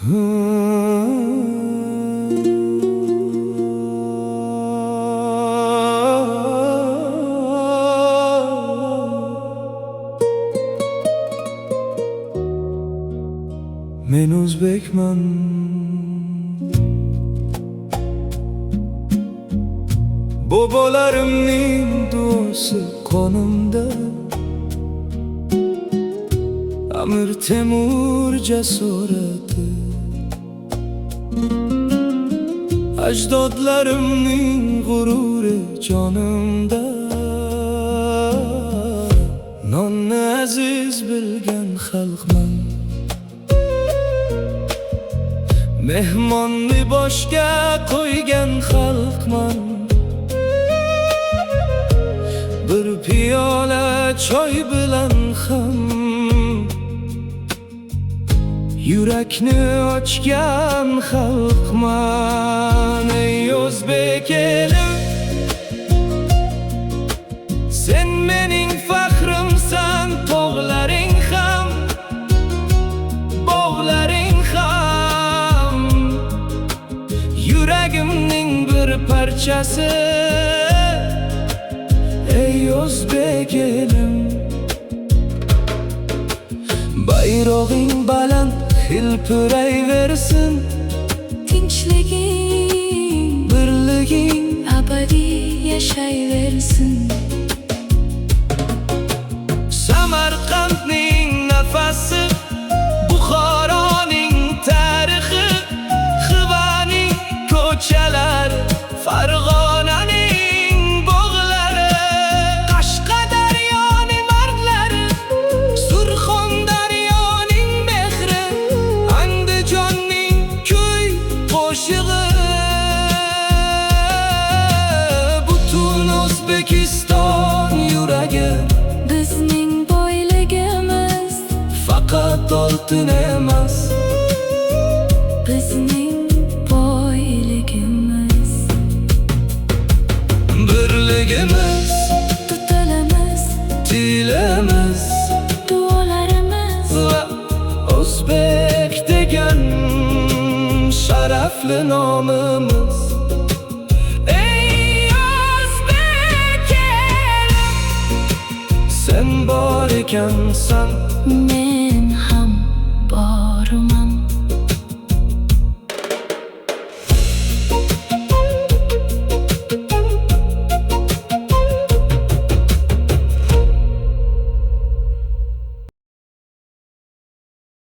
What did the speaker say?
Men o'zbekman, bobolarimning duosi qonimda. Amir Temur jasorati, ajdodlarimning g'ururi jonimda. Nonni aziz bilgan xalqman, mehmonni boshga qo'ygan xalqman. Bir piyola choy bilan ham yurakni ochgan xalqman. Ey o'zbek elim, sen mening faxrimsan. Tog'laring ham, bog'laring ham yuragimning bir parchasi. Ey o'zbek elim, bayrog'ing baland hilpirayversin. Tinchliging, Birliging abadiy yashayversin. Samarqandning nafasi, Buxoroning tarixi, Xivaning ko'chalari, Farg'onaning bog'lari, Qashqadaryoning mardlari, Surxondaryoning mehri, Andijonning kuy qo'shig'i. Butun O'zbekiston yuragi, Bizning boyligimiz faqat oltin emas. bizning boyligimiz. Birligimiz, Tutilimiz, tilimiz duolarimiz. va o'zbek degan sharafli nomimiz. Ey o'zbek elim, sen bor ekansan. Men